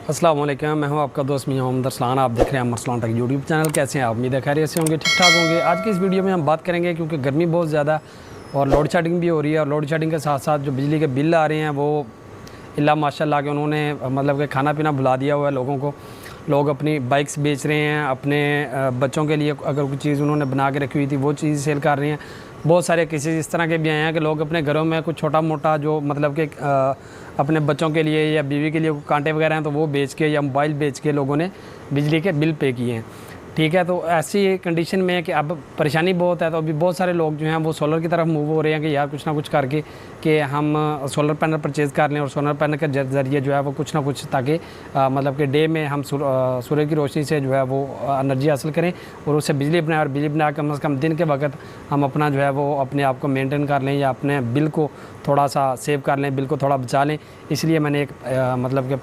अस्सलाम वालेकुम, मैं हूं आपका दोस्त मियां मोहम्मद अरसलान। आप देख रहे हैं अमर अरसलान टेक यूट्यूब चैनल। कैसे हैं आप? उम्मीद है खैरियत से होंगे, ठीक ठाक होंगे। आज की इस वीडियो में हम बात करेंगे क्योंकि गर्मी बहुत ज़्यादा और लोड शेडिंग भी हो रही है, और लोड शेडिंग के साथ साथ जो बिजली के बिल आ रहे हैं वो इल्ला माशाल्लाह के उन्होंने मतलब कि खाना पीना भुला दिया हुआ है लोगों को। लोग अपनी बाइक्स बेच रहे हैं, अपने बच्चों के लिए अगर कोई चीज़ उन्होंने बना के रखी हुई थी वो चीज़ सेल कर रहे हैं। बहुत सारे केसेस इस तरह के भी आए हैं कि लोग अपने घरों में कुछ छोटा मोटा जो मतलब कि अपने बच्चों के लिए या बीवी के लिए कांटे वगैरह हैं तो वो बेच के या मोबाइल बेच के लोगों ने बिजली के बिल पे किए हैं। ठीक है, तो ऐसी कंडीशन में कि अब परेशानी बहुत है, तो अभी बहुत सारे लोग जो हैं वो सोलर की तरफ मूव हो रहे हैं कि यार कुछ ना कुछ करके कि हम सोलर पैनल परचेज़ कर लें और सोलर पैनल के ज़रिए जो है वो कुछ ना कुछ ताकि मतलब कि डे में हम सूर्य की रोशनी से जो है वो एनर्जी हासिल करें और उससे बिजली बनाएं, और बिजली बना कम से कम दिन के वक्त हम अपना जो है वो अपने आप को मेंटेन कर लें या अपने बिल को थोड़ा सा सेव कर लें, बिल को थोड़ा बचा लें। इसलिए मैंने एक मतलब कि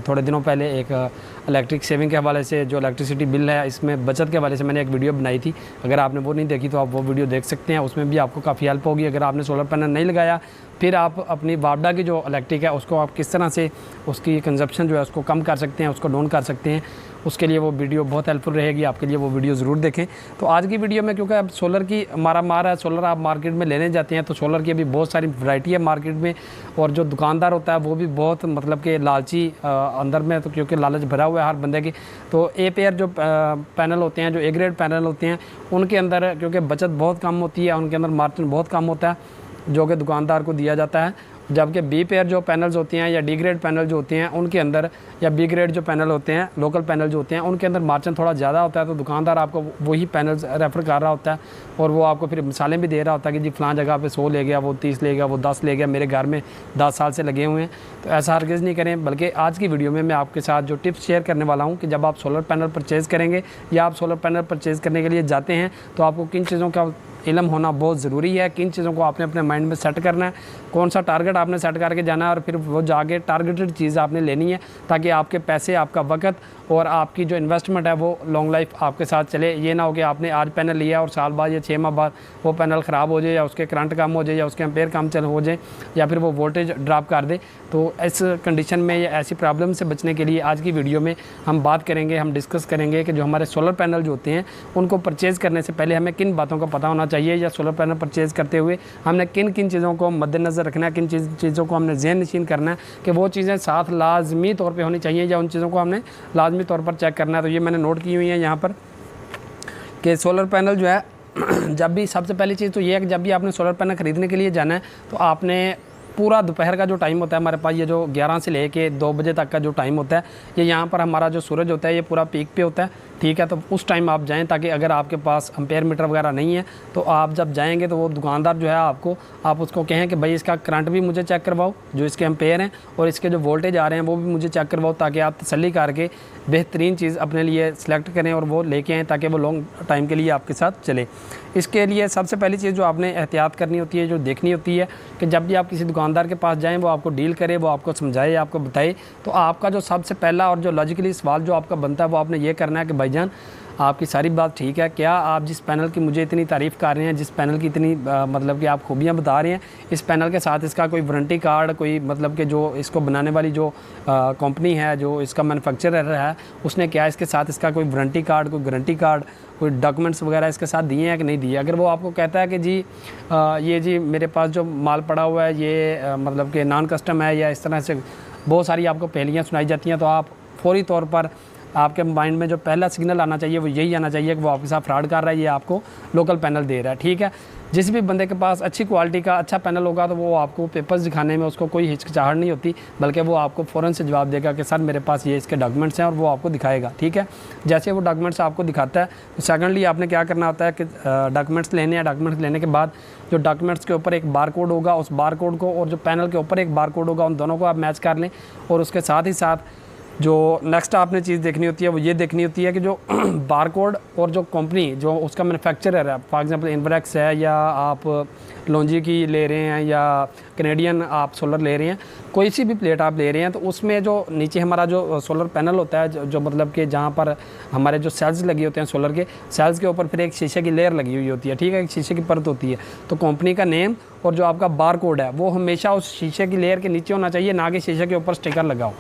थोड़े दिनों पहले एक इलेक्ट्रिक सेविंग के हवाले से जो इलेक्ट्रिसिटी बिल है इसमें बचत के हवाले से मैंने एक वीडियो बनाई थी। अगर आपने वो नहीं देखी तो आप वो वीडियो देख सकते हैं, उसमें भी आपको काफ़ी हेल्प होगी। अगर आपने सोलर पैनल नहीं लगाया, फिर आप अपनी वापडा की जो इलेक्ट्रिक है उसको आप किस तरह से उसकी कंजप्शन जो है उसको कम कर सकते हैं, उसको डाउन कर सकते हैं, उसके लिए वो वीडियो बहुत हेल्पफुल रहेगी आपके लिए। वो वीडियो ज़रूर देखें। तो आज की वीडियो में क्योंकि अब सोलर की मारा मार है, सोलर आप मार्केट में लेने जाते हैं तो सोलर की अभी बहुत सारी वैरायटी है मार्केट में, और जो दुकानदार होता है वो भी बहुत मतलब कि लालची अंदर में, तो क्योंकि लालच भरा हुआ है हर बंदे की। तो ए पेयर जो पैनल होते हैं, जो ए ग्रेड पैनल होते हैं, उनके अंदर क्योंकि बचत बहुत कम होती है, उनके अंदर मार्जिन बहुत कम होता है जो कि दुकानदार को दिया जाता है। जबकि बी पेयर जो पैनल्स होते हैं या डी ग्रेड पैनल जो होते हैं उनके अंदर, या बी ग्रेड जो पैनल होते हैं लोकल पैनल जो होते हैं उनके अंदर मार्जिन थोड़ा ज़्यादा होता है। तो दुकानदार आपको वही पैनल्स रेफ़र कर रहा होता है और वो आपको फिर मिसालें भी दे रहा होता है कि जी फ़लाँ जगह पे 100 ले गया, वो 30 ले गया, वो 10 ले गया, मेरे घर में 10 साल से लगे हुए हैं। तो ऐसा हरगिज़ नहीं करें। बल्कि आज की वीडियो में मैं आपके साथ जो टिप्स शेयर करने वाला हूँ कि जब आप सोलर पैनल परचेज़ करेंगे या आप सोलर पैनल परचेज़ करने के लिए जाते हैं तो आपको किन चीज़ों का इल्म होना बहुत ज़रूरी है, किन चीज़ों को आपने अपने माइंड में सेट करना है, कौन सा टारगेट आपने सेट करके जाना है, और फिर वो जाके टारगेटेड चीज़ आपने लेनी है ताकि आपके पैसे, आपका वक्त और आपकी जो इन्वेस्टमेंट है वो लॉन्ग लाइफ आपके साथ चले। ये ना हो कि आपने आज पैनल लिया और साल बाद या 6 माह बाद वो पैनल ख़राब हो जाए, या उसके करंट कम हो जाए, या उसके एम्पेयर कम चल हो जाए, या फिर वो वोल्टेज ड्रॉप कर दे। तो इस कंडीशन में या ऐसी प्रॉब्लम से बचने के लिए आज की वीडियो में हम बात करेंगे, हम डिस्कस करेंगे कि जो हमारे सोलर पैनल जो होते हैं उनको परचेज़ करने से पहले हमें किन बातों का पता होना चाहिए, या सोलर पैनल परचेज़ करते हुए हमने किन किन चीज़ों को मद्देनज़र रखना है, किन चीज़ों को हमने ज़हन नशीन करना है कि वो चीज़ें साथ लाजमी तौर पर होनी चाहिए, या उन चीज़ों को हमने लाजमी तौर पर चेक करना है। तो ये मैंने नोट की हुई है यहाँ पर कि सोलर पैनल जो है जब भी, सबसे पहली चीज़ तो ये है कि जब भी आपने सोलर पैनल ख़रीदने के लिए जाना है तो आपने पूरा दोपहर का जो टाइम होता है हमारे पास, ये जो 11 से लेके 2 बजे तक का जो टाइम होता है, ये यहाँ पर हमारा जो सूरज होता है ये पूरा पीक पे होता है। ठीक है, तो उस टाइम आप जाएं ताकि अगर आपके पास एम्पेयर मीटर वगैरह नहीं है तो आप जब जाएंगे तो वो दुकानदार जो है आप उसको कहें कि भाई इसका करंट भी मुझे चेक करवाओ, जो इसके एम्पेयर हैं, और इसके जो वोल्टेज आ रहे हैं वो भी मुझे चेक करवाओ, ताकि आप तसल्ली करके बेहतरीन चीज़ अपने लिए सेलेक्ट करें और वो लेके आएँ ताकि वो लॉन्ग टाइम के लिए आपके साथ चले। इसके लिए सबसे पहली चीज़ जो आपने एहतियात करनी होती है, जो देखनी होती है कि जब भी आप किसी दुकानदार के पास जाएँ वो आपको डील करे, वो आपको समझाए, आपको बताए, तो आपका जो सबसे पहला और जो लॉजिकली सवाल जो आपका बनता है वो आपने ये करना है कि भाईजान आपकी सारी बात ठीक है, क्या आप जिस पैनल की मुझे इतनी तारीफ़ कर रहे हैं, जिस पैनल की इतनी मतलब कि आप खूबियाँ बता रहे हैं, इस पैनल के साथ इसका कोई वारंटी कार्ड, कोई मतलब कि जो इसको बनाने वाली जो कंपनी है, जो इसका मैन्युफैक्चरर है, उसने क्या इसके साथ इसका कोई वारंटी कार्ड, कोई गारंटी कार्ड, कोई डॉक्यूमेंट्स वगैरह इसके साथ दिए हैं कि नहीं दिए। अगर वो आपको कहता है कि जी ये जी मेरे पास जो माल पड़ा हुआ है ये मतलब कि नॉन कस्टम है, या इस तरह से बहुत सारी आपको पहेलियाँ सुनाई जाती हैं, तो आप फौरी तौर पर आपके माइंड में जो पहला सिग्नल आना चाहिए वो यही आना चाहिए कि वो आपके साथ फ्रॉड कर रहा है, ये आपको लोकल पैनल दे रहा है। ठीक है, जिस भी बंदे के पास अच्छी क्वालिटी का अच्छा पैनल होगा तो वो आपको पेपर्स दिखाने में उसको कोई हिचकिचाहट नहीं होती, बल्कि वो आपको फ़ौरन से जवाब देगा कि सर मेरे पास ये इसके डॉक्यूमेंट्स हैं, और वो आपको दिखाएगा। ठीक है, जैसे वो डॉक्यूमेंट्स आपको दिखाता है तो सेकंडली आपने क्या करना होता है कि डॉक्यूमेंट्स लेने हैं। डॉक्यूमेंट्स लेने के बाद जो डॉक्यूमेंट्स के ऊपर एक बार कोड होगा, उस बार कोड को और जो पैनल के ऊपर एक बार कोड होगा, उन दोनों को आप मैच कर लें। और उसके साथ ही साथ जो नेक्स्ट आपने चीज़ देखनी होती है वो ये देखनी होती है कि जो बारकोड और जो कंपनी जो उसका मैन्युफैक्चरर है, फॉर एग्जांपल इन्वरेक्स है, या आप लॉन्जी की ले रहे हैं, या कैनेडियन आप सोलर ले रहे हैं, कोई सी भी प्लेट आप ले रहे हैं, तो उसमें जो नीचे हमारा जो सोलर पैनल होता है, जो मतलब कि जहाँ पर हमारे जो सेल्स लगे होते हैं सोलर के, सेल्स के ऊपर फिर एक शीशे की लेयर लगी हुई होती है। ठीक है, एक शीशे की परत होती है। तो कंपनी का नेम और जो आपका बार कोड है वो हमेशा उस शीशे की लेयर के नीचे होना चाहिए, ना कि शीशे के ऊपर स्टिकर लगाओ।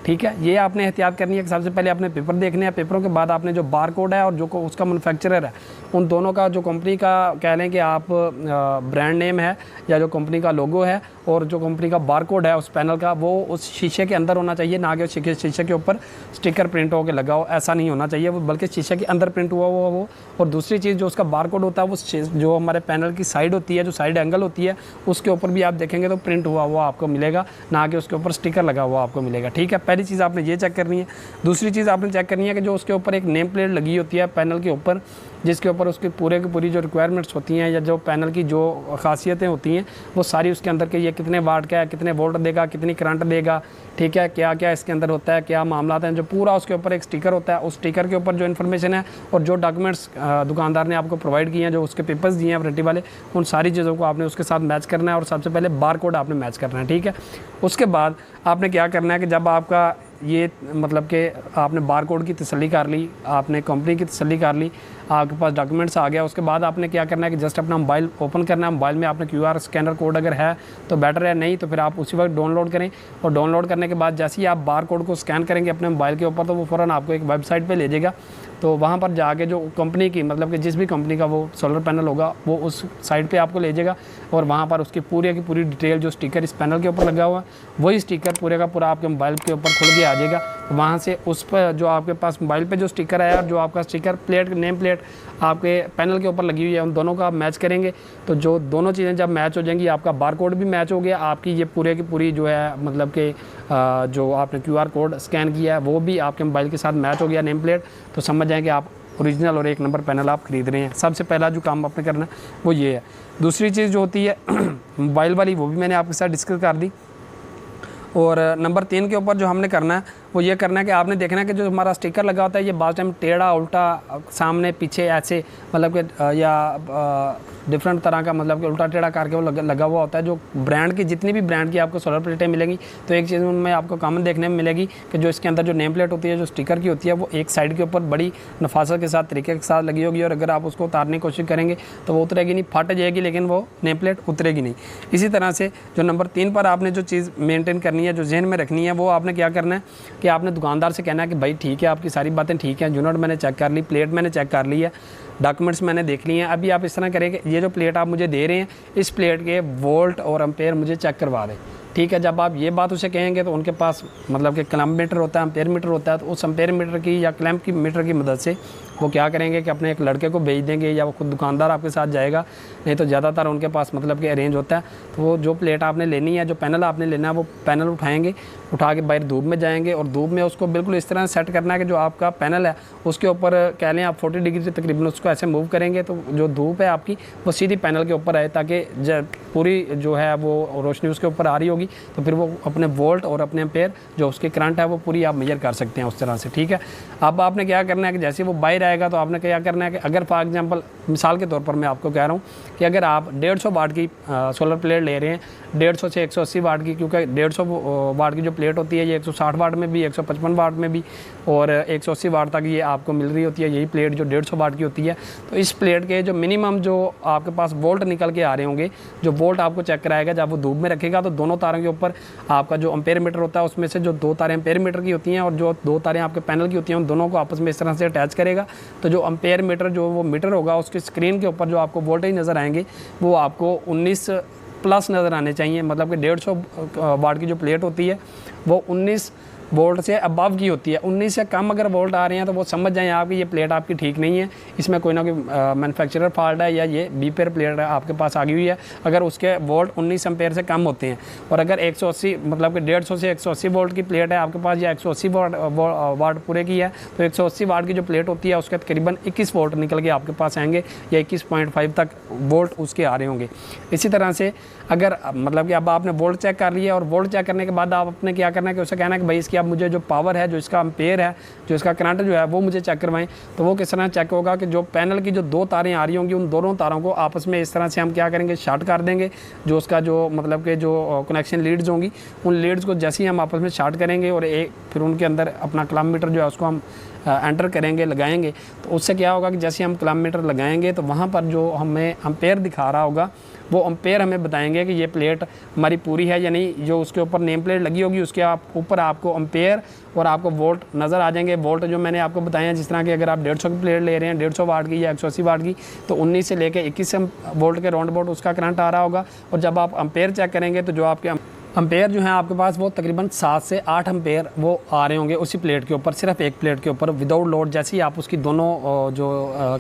ठीक है। ये आपने एहतियात करनी है कि सबसे पहले आपने पेपर देखने हैं, पेपरों के बाद आपने जो बार कोड है और जो उसका मैन्युफैक्चरर है, उन दोनों का जो कंपनी का कह लें कि आप ब्रांड नेम है या जो कंपनी का लोगो है और जो कंपनी का बार कोड है उस पैनल का, वो उस शीशे के अंदर होना चाहिए, ना कि शीशे के ऊपर स्टिकर प्रिंट होकर लगा हो, ऐसा नहीं होना चाहिए वो, बल्कि शीशे के अंदर प्रिंट हुआ वो। और दूसरी चीज़ जो उसका बार कोड होता है वो जो हमारे पैनल की साइड होती है, जो साइड एंगल होती है, उसके ऊपर भी आप देखेंगे तो प्रिंट हुआ हुआ आपको मिलेगा, ना कि उसके ऊपर स्टिकर लगा हुआ आपको मिलेगा। ठीक है, पहली चीज़ आपने ये चेक करनी है। दूसरी चीज़ आपने चेक करनी है कि जो उसके ऊपर एक नेम प्लेट लगी होती है पैनल के ऊपर, जिसके ऊपर उसकी पूरे की पूरी जो रिक्वायरमेंट्स होती हैं या जो पैनल की जो खासियतें होती हैं वो सारी उसके अंदर के, ये कितने वाट का है, कितने वोल्ट देगा, कितनी करंट देगा, ठीक है, क्या क्या इसके अंदर होता है, क्या मामला हैं, जो पूरा उसके ऊपर एक स्टिकर होता है, उस स्टिकर के ऊपर जो इन्फॉर्मेशन है और जो डॉक्यूमेंट्स दुकानदार ने आपको प्रोवाइड किए हैं, जो उसके पेपर्स दिए हैं वारंटी वाले, उन सारी चीज़ों को आपने उसके साथ मैच करना है और सबसे पहले बार कोड आपने मैच करना है। ठीक है, उसके बाद आपने क्या करना है कि जब आपका ये मतलब कि आपने बार कोड की तसल्ली कर ली, आपने कंपनी की तसल्ली कर ली, आपके पास डॉक्यूमेंट्स आ गया, उसके बाद आपने क्या करना है कि जस्ट अपना मोबाइल ओपन करना है। मोबाइल में आपने QR स्कैनर कोड अगर है तो बेटर है, नहीं तो फिर आप उसी वक्त डाउनलोड करें। और डाउनलोड करने के बाद जैसे ही आप बार कोड को स्कैन करेंगे अपने मोबाइल के ऊपर, तो वो फ़ौरन आपको एक वेबसाइट पे ले जाएगा। तो वहाँ पर जाके जो कंपनी की मतलब कि जिस भी कंपनी का वो सोलर पैनल होगा वो उस साइट पे आपको ले जाएगा और वहाँ पर उसकी पूरी की पूरी डिटेल, जो स्टिकर इस पैनल के ऊपर लगा हुआ है वही स्टिकर पूरे का पूरा आपके मोबाइल के ऊपर खुल के आ जाएगा। वहाँ से उस पर जो आपके पास मोबाइल पे जो स्टिकर आया और जो आपका स्टिकर प्लेट, नेम प्लेट आपके पैनल के ऊपर लगी हुई है, उन दोनों का आप मैच करेंगे। तो जो दोनों चीज़ें जब मैच हो जाएंगी, आपका बार कोड भी मैच हो गया, आपकी ये पूरे की पूरी जो है मतलब कि जो आपने QR कोड स्कैन किया है वो भी आपके मोबाइल के साथ मैच हो गया, नेम प्लेट, तो समझ जाएँ कि आप ओरिजिनल और एक नंबर पैनल आप ख़रीद रहे हैं। सबसे पहला जो काम आपने करना है वो ये है। दूसरी चीज़ जो होती है मोबाइल वाली, वो भी मैंने आपके साथ डिस्कस कर दी। और नंबर 3 के ऊपर जो हमने करना है वो ये करना है कि आपने देखना है कि जो हमारा स्टिकर लगा होता है ये बाज़ टाइम टेढ़ा उल्टा सामने पीछे ऐसे मतलब कि या डिफरेंट तरह का मतलब कि उल्टा टेढ़ा करके वो लगा हुआ होता है। जो ब्रांड की जितनी भी ब्रांड की आपको सोलर प्लेटें मिलेंगी तो एक चीज़ उनमें आपको कॉमन देखने में मिलेगी कि जो इसके अंदर जो नेम प्लेट होती है, जो स्टिकर की होती है, वो एक साइड के ऊपर बड़ी नफासत के साथ, तरीके के साथ लगी होगी और अगर आप उसको उतारने की कोशिश करेंगे तो वो उतरेगी नहीं, फट जाएगी, लेकिन वो नेम प्लेट उतरेगी नहीं। इसी तरह से जो नंबर 3 पर आपने जो चीज़ मेनटेन करनी है, जो जहन में रखनी है, वो आपने क्या करना है कि आपने दुकानदार से कहना है कि भाई ठीक है, आपकी सारी बातें ठीक हैं, यूनिट मैंने चेक कर ली, प्लेट मैंने चेक कर ली है, डॉक्यूमेंट्स मैंने देख लिए हैं, अभी आप इस तरह करें कि ये जो प्लेट आप मुझे दे रहे हैं, इस प्लेट के वोल्ट और एम्पेयर मुझे चेक करवा दें। ठीक है, जब आप ये बात उसे कहेंगे तो उनके पास मतलब कि क्लैम्प मीटर होता है, एम्पेयर मीटर होता है, तो उस एम्पेयर मीटर की या क्लैम्प की मीटर की मदद से वो क्या करेंगे कि अपने एक लड़के को भेज देंगे या वो खुद दुकानदार आपके साथ जाएगा, नहीं तो ज़्यादातर उनके पास मतलब कि अरेंज होता है। तो वो जो प्लेट आपने लेनी है, जो पैनल आपने लेना है, वो पैनल उठाएंगे, उठा के बाहर धूप में जाएंगे और धूप में उसको बिल्कुल इस तरह सेट करना है कि जो आपका पैनल है उसके ऊपर कह लें आप 40 डिग्री से तकरीबन उसको ऐसे मूव करेंगे तो जो धूप है आपकी वो सीधी पैनल के ऊपर आए, ताकि पूरी जो है वो रोशनी उसके ऊपर आ रही होगी, तो फिर वो अपने वोल्ट और अपने एम्पेयर जो उसकी करंट है वो पूरी आप मेजर कर सकते हैं उस तरह से। ठीक है, अब आपने क्या करना है कि जैसे वो बाहर आएगा तो आपने क्या करना है कि अगर फॉर एग्जांपल मिसाल के तौर पर मैं आपको कह रहा हूँ कि अगर आप 150 वाट की सोलर प्लेट ले रहे हैं, 150 से 180 वाट की, क्योंकि 150 वाट की जो प्लेट होती है ये 160 वाट में भी, 155 वाट में भी और 180 वाट तक ये आपको मिल रही होती है, यही प्लेट जो 150 वाट की होती है। तो इस प्लेट के जो मिनिमम जो आपके पास वोल्ट निकल के आ रहे होंगे, जो वोल्ट आपको चेक कराएगा, जब वो धूप में रखेगा तो दोनों तारों के ऊपर आपका जो एम्पेयर मीटर होता है उसमें से जो 2 तारें एम्पेयर मीटर की होती हैं और जो 2 तारें आपके पैनल की होती हैं, उन दोनों को आपस में इस तरह से अटैच करेगा। तो जो एम्पेयर मीटर जो वो मीटर होगा उसकी स्क्रीन के ऊपर जो आपको वोल्टेज नज़र आएंगे वो आपको 19 प्लस नज़र आने चाहिए। मतलब कि 150 वाट की जो प्लेट होती है वो 19 वोल्ट से अबव की होती है। 19 से कम अगर वोल्ट आ रहे हैं तो वो समझ जाएं आप कि ये प्लेट आपकी ठीक नहीं है, इसमें कोई ना कोई मैन्युफैक्चरर फॉल्ट है या ये बीपेयर प्लेट आपके पास आ गई हुई है। अगर उसके वोल्ट 19 एम्पेयर से कम होते हैं और अगर 180 मतलब कि 150 से 180 वोल्ट की प्लेट है आपके पास या 180 वाट पूरे की है, तो 180 वाट की जो प्लेट होती है उसके तकरीबन 21 वोल्ट निकल के आपके पास आएंगे या 21.5 तक वोल्ट उसके आ रहे होंगे। इसी तरह से अगर मतलब कि अब आपने वोल्ट चेक कर लिया और वोल्ट चेक करने के बाद आप अपने क्या करना है कि उसे कहना है कि भाई इसकी अब मुझे जो पावर है, जो इसका एम्पेयर है, जो इसका करंट जो है वो मुझे चेक करवाएं। तो वो किस तरह चेक होगा कि जो पैनल की जो 2 तारें आ रही होंगी उन दोनों तारों को आपस में इस तरह से हम क्या करेंगे, शॉर्ट कर देंगे। जो उसका जो मतलब कि जो कनेक्शन लीड्स होंगी उन लीड्स को जैसे ही हम आपस में शॉर्ट करेंगे और फिर उनके अंदर अपना क्लैम्प मीटर जो है उसको हम एंटर करेंगे, लगाएंगे। तो उससे क्या होगा कि जैसे हम क्लैम्प मीटर लगाएंगे तो वहाँ पर जो हमें एम्पेयर दिखा रहा होगा वो एम्पेयर हमें बताएंगे कि ये प्लेट हमारी पूरी है या नहीं। जो उसके ऊपर नेम प्लेट लगी होगी उसके ऊपर आपको एम्पेयर और आपको वोल्ट नज़र आ जाएंगे। वोल्ट जो मैंने आपको बताया है, जिस तरह की अगर आप 150 की प्लेट ले रहे हैं 150 वाट की या 180 वाट की, तो 19 से लेकर 21 वोल्ट के राउंड अबाउट उसका करंट आ रहा होगा। और जब आप एम्पेयर चेक करेंगे तो जो आपके एम्पेयर जो है आपके पास वो तकरीबन 7 से 8 एम्पेयर वो आ रहे होंगे उसी प्लेट के ऊपर, सिर्फ एक प्लेट के ऊपर विदाउट लोड। जैसे ही आप उसकी दोनों जो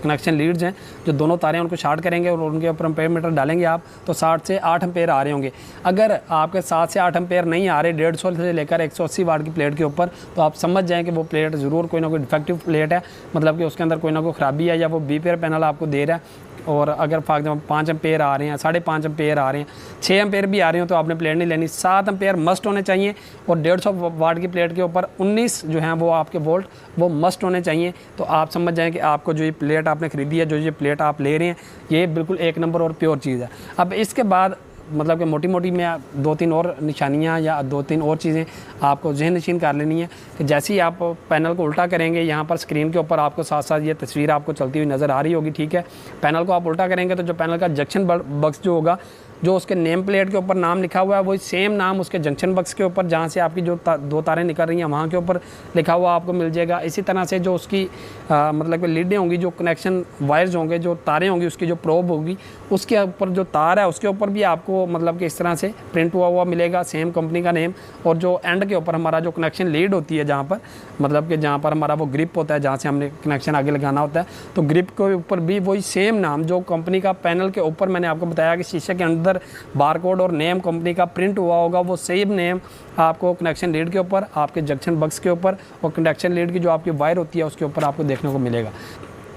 कनेक्शन लीड्स हैं, जो दोनों तारें हैं, उनको शार्ट करेंगे और उनके ऊपर एम्पेयर मीटर डालेंगे आप, तो 60 से 8 एम्पेयर आ रहे होंगे। अगर आपके 7 से 8 एम्पेयर नहीं आ रहे 150 से लेकर 180 वाट की प्लेट के ऊपर, तो आप समझ जाएँ कि वो प्लेट ज़रूर कोई ना कोई डिफेक्टिव प्लेट है, मतलब कि उसके अंदर कोई ना कोई ख़राबी है या वो बीपीआर पैनल आपको दे रहा है। और अगर फॉर एग्जाम्पल 5 एम्पेयर आ रहे हैं, 5.5 एम्पेयर आ रहे हैं, 6 एम्पेयर भी आ रहे हो, तो आपने प्लेट नहीं लेनी। 7 एम्पेयर मस्ट होने चाहिए और 150 वाट की प्लेट के ऊपर 19 जो हैं वो आपके वोल्ट वो मस्ट होने चाहिए। तो आप समझ जाएं कि आपको जो ये प्लेट आपने ख़रीदी है, जो ये प्लेट आप ले रहे हैं, ये बिल्कुल एक नंबर और प्योर चीज़ है। अब इसके बाद मतलब कि मोटी मोटी में 2-3 और निशानियाँ या 2-3 और चीज़ें आपको जहन नशीन कर लेनी है कि जैसे ही आप पैनल को उल्टा करेंगे, यहाँ पर स्क्रीन के ऊपर आपको साथ साथ ये तस्वीर आपको चलती हुई नज़र आ रही होगी, ठीक है। पैनल को आप उल्टा करेंगे तो जो पैनल का जंक्शन बक्स जो होगा, जो उसके नेम प्लेट के ऊपर नाम लिखा हुआ है, वही सेम नाम उसके जंक्शन बक्स के ऊपर जहाँ से आपकी जो 2 तारें निकल रही हैं वहाँ के ऊपर लिखा हुआ आपको मिल जाएगा। इसी तरह से जो उसकी मतलब कि लीडें होंगी, जो कनेक्शन वायर्स होंगे, जो तारें होंगी, उसकी जो प्रोब होगी, उसके ऊपर जो तार है उसके ऊपर भी आपको मतलब कि इस तरह से प्रिंट हुआ मिलेगा, सेम कंपनी का नेम। और जो एंड के ऊपर हमारा जो कनेक्शन लीड होती है, जहाँ पर मतलब कि जहाँ पर हमारा वो ग्रिप होता है, जहाँ से हमने कनेक्शन आगे लगाना होता है, तो ग्रिप के ऊपर भी वही सेम नाम जो कंपनी का पैनल के ऊपर मैंने आपको बताया कि शीशे के अंदर बारकोड और नेम कंपनी का प्रिंट हुआ होगा, वो सेम नेम आपको कनेक्शन लीड के ऊपर, आपके जंक्शन बक्स के ऊपर और कनेक्शन लीड की जो आपकी वायर होती है उसके ऊपर आपको देखने को मिलेगा।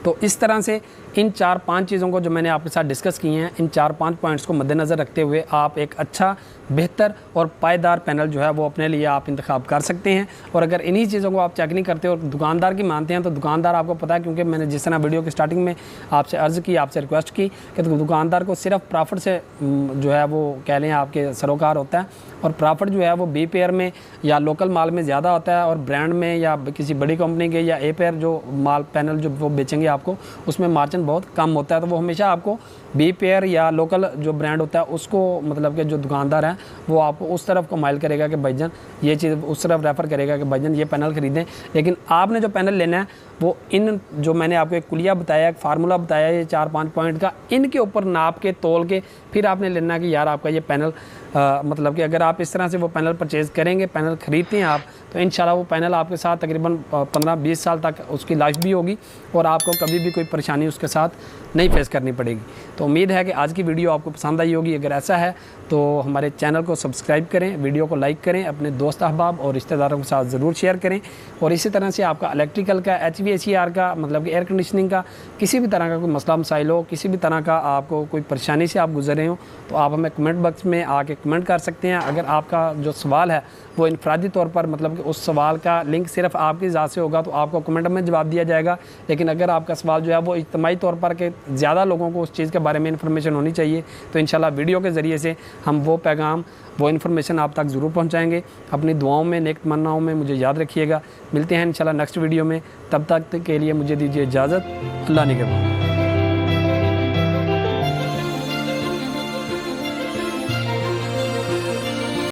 तो इस तरह से इन 4-5 चीज़ों को जो मैंने आपके साथ डिस्कस की हैं, इन 4-5 पॉइंट्स को मद्देनज़र रखते हुए आप एक अच्छा, बेहतर और पायदार पैनल जो है वो अपने लिए आप इंतखाब कर सकते हैं। और अगर इन्हीं चीज़ों को आप चेक नहीं करते और दुकानदार की मानते हैं, तो दुकानदार आपको पता है, क्योंकि मैंने जिस तरह वीडियो की स्टार्टिंग में आपसे अर्ज़ की, आपसे रिक्वेस्ट की कि दुकानदार को सिर्फ प्रॉफिट से जो है वो कह लें आपके सरोकार होता है। और प्रॉफिट जो है वो बी पेयर में या लोकल माल में ज़्यादा होता है, और ब्रांड में या किसी बड़ी कंपनी के या ए पेयर जो माल पैनल जो वो बेचेंगे आपको, उसमें मार्जिन बहुत कम होता है। तो वो हमेशा आपको बी पेयर या लोकल जो ब्रांड होता है उसको मतलब कि जो दुकानदार है वो आपको उस तरफ को माइल करेगा कि भाईजान ये चीज़, उस तरफ रेफ़र करेगा कि भाईजान ये पैनल ख़रीदें। लेकिन आपने जो पैनल लेना है वो इन जो मैंने आपको एक कुलिया बताया, एक फार्मूला बताया, ये 4-5 पॉइंट का, इनके ऊपर नाप के तोल के फिर आपने लेना कि यार आपका ये पैनल मतलब कि अगर आप इस तरह से वो पैनल परचेज़ करेंगे, पैनल ख़रीदते हैं आप, तो इंशाल्लाह वो पैनल आपके साथ तकरीबन 15-20 साल तक उसकी लाइफ भी होगी और आपको कभी भी कोई परेशानी उसके साथ नहीं फेस करनी पड़ेगी। तो उम्मीद है कि आज की वीडियो आपको पसंद आई होगी। अगर ऐसा है तो हमारे चैनल को सब्सक्राइब करें, वीडियो को लाइक करें, अपने दोस्त अहबाब और रिश्तेदारों के साथ ज़रूर शेयर करें। और इसी तरह से आपका इलेक्ट्रिकल का, HVACR का, मतलब कि एयर कंडीशनिंग का किसी भी तरह का कोई मसला मसाइल हो, किसी भी तरह का आपको कोई परेशानी से आप गुजर रहे हो, तो आप हमें कमेंट बॉक्स में आके कमेंट कर सकते हैं। अगर आपका जो सवाल है वो इनफरादी तौर पर मतलब कि उस सवाल का लिंक सिर्फ आपकी ज़ात से होगा तो आपको कमेंट में जवाब दिया जाएगा। लेकिन अगर आपका सवाल जो है वो इज्तिमाई तौर पर कि ज़्यादा लोगों को उस चीज़ के बारे में इंफॉर्मेशन होनी चाहिए, तो इंशाल्लाह वीडियो के ज़रिए से हम वो पैगाम, वो इन्फॉर्मेशन आप तक ज़रूर पहुँचाएँगे। अपनी दुआओं में, नेक तमन्नाओं में मुझे याद रखिएगा। मिलते हैं इंशाल्लाह नेक्स्ट वीडियो में, तब तक के लिए मुझे दीजिए इजाज़त। अल्लाह निगहबान।